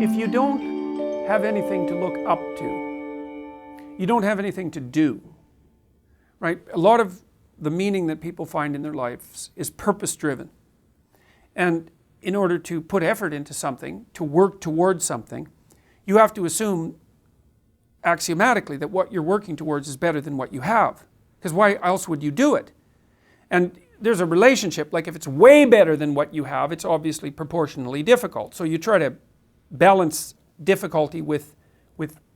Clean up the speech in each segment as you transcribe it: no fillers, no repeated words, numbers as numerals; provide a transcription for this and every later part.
If you don't have anything to look up to, you don't have anything to do, right? A lot of the meaning that people find in their lives is purpose-driven. And in order to put effort into something, to work towards something, you have to assume axiomatically that what you're working towards is better than what you have. Because why else would you do it? And there's a relationship, like if it's way better than what you have, it's obviously proportionally difficult. So you try to balance difficulty with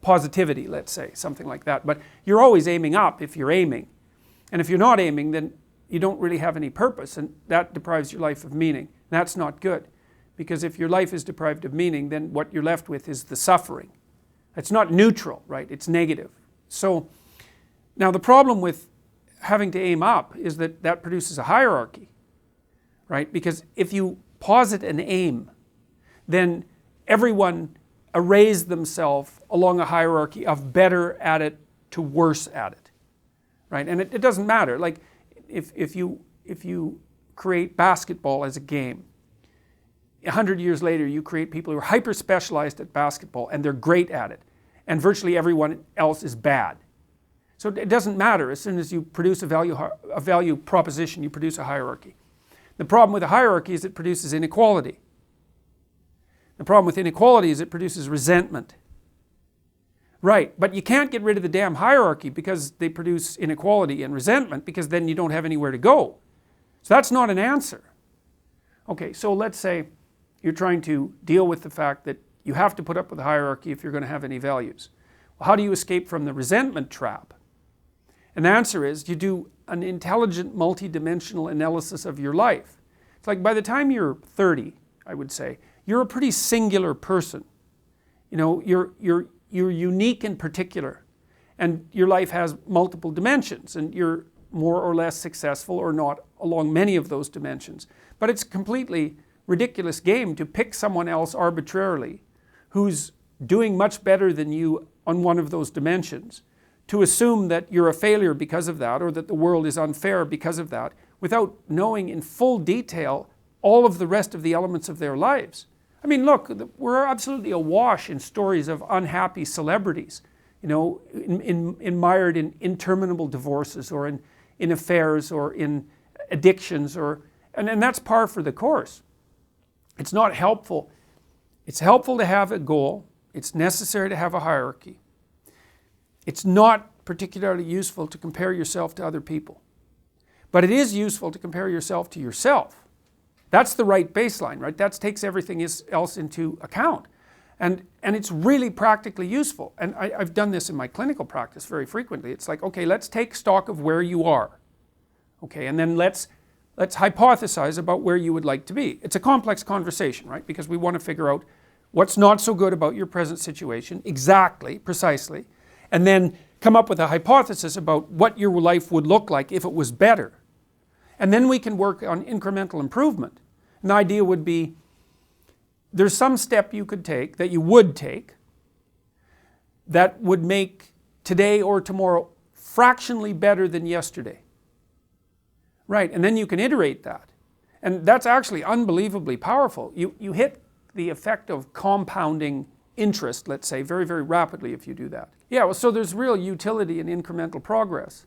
positivity, let's say, something like that. But you're always aiming up if you're aiming. And if you're not aiming, then you don't really have any purpose, and that deprives your life of meaning. That's not good, because if your life is deprived of meaning, then what you're left with is the suffering. It's not neutral, right? It's negative. So now the problem with having to aim up is that that produces a hierarchy, right? Because if you posit an aim, then everyone arrays themselves along a hierarchy of better at it to worse at it, right? And it doesn't matter. Like if you create basketball as a game, 100 years later you create people who are hyper specialized at basketball and they're great at it, and virtually everyone else is bad. So it doesn't matter. As soon as you produce a value proposition, you produce a hierarchy. The problem with a hierarchy is it produces inequality. The problem with inequality is it produces resentment. Right, but you can't get rid of the damn hierarchy because they produce inequality and resentment, because then you don't have anywhere to go. So that's not an answer. Okay, so let's say you're trying to deal with the fact that you have to put up with a hierarchy if you're going to have any values. Well, how do you escape from the resentment trap? And the answer is you do an intelligent multi-dimensional analysis of your life. It's like by the time you're 30, I would say, you're a pretty singular person. You know, you're unique in particular, and your life has multiple dimensions, and you're more or less successful or not along many of those dimensions. But it's a completely ridiculous game to pick someone else arbitrarily who's doing much better than you on one of those dimensions, to assume that you're a failure because of that, or that the world is unfair because of that, without knowing in full detail all of the rest of the elements of their lives. I mean, look, we're absolutely awash in stories of unhappy celebrities, you know, mired in interminable divorces, or in affairs, or in addictions, and that's par for the course. It's not helpful. It's helpful to have a goal. It's necessary to have a hierarchy. It's not particularly useful to compare yourself to other people. But it is useful to compare yourself to yourself. That's the right baseline, right? That takes everything else into account. And it's really practically useful. And I've done this in my clinical practice very frequently. It's like, okay, let's take stock of where you are. Okay, and then let's hypothesize about where you would like to be. It's a complex conversation, right? Because we want to figure out what's not so good about your present situation, exactly, precisely, and then come up with a hypothesis about what your life would look like if it was better. And then we can work on incremental improvement. And the idea would be, there's some step you could take, that you would take, that would make today or tomorrow fractionally better than yesterday. Right, and then you can iterate that. And that's actually unbelievably powerful. You hit the effect of compounding interest, let's say, very, very rapidly if you do that. Yeah, well, so there's real utility in incremental progress.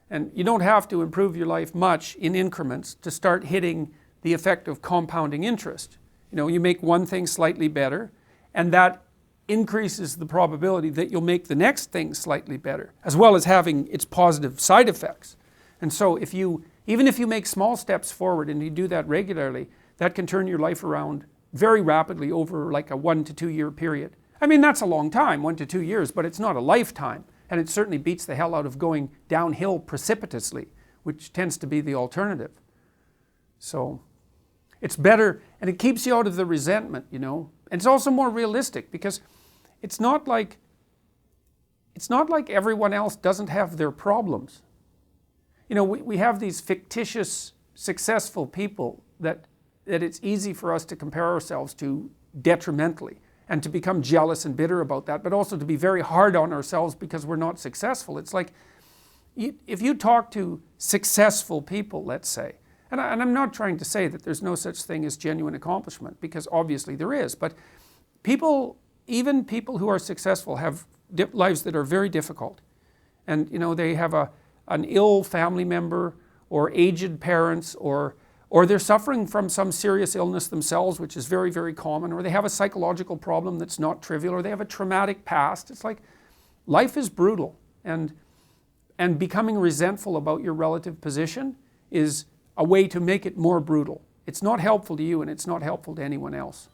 And you don't have to improve your life much in increments to start hitting the effect of compounding interest. You know, you make one thing slightly better, and that increases the probability that you'll make the next thing slightly better, as well as having its positive side effects. And so even if you make small steps forward and you do that regularly, that can turn your life around very rapidly over like a 1 to 2 year period. I mean, that's a long time, 1 to 2 years, but it's not a lifetime. And it certainly beats the hell out of going downhill precipitously, which tends to be the alternative. So it's better, and it keeps you out of the resentment, you know. And it's also more realistic, because it's not like everyone else doesn't have their problems. You know, we have these fictitious successful people that it's easy for us to compare ourselves to detrimentally, and to become jealous and bitter about that, but also to be very hard on ourselves because we're not successful. It's like, if you talk to successful people, let's say, and I'm not trying to say that there's no such thing as genuine accomplishment, because obviously there is, but people even people who are successful have lives that are very difficult. And they have an ill family member, or aged parents, or they're suffering from some serious illness themselves, which is very, very common, or they have a psychological problem that's not trivial, or they have a traumatic past. It's like life is brutal, and becoming resentful about your relative position is a way to make it more brutal. It's not helpful to you, and it's not helpful to anyone else.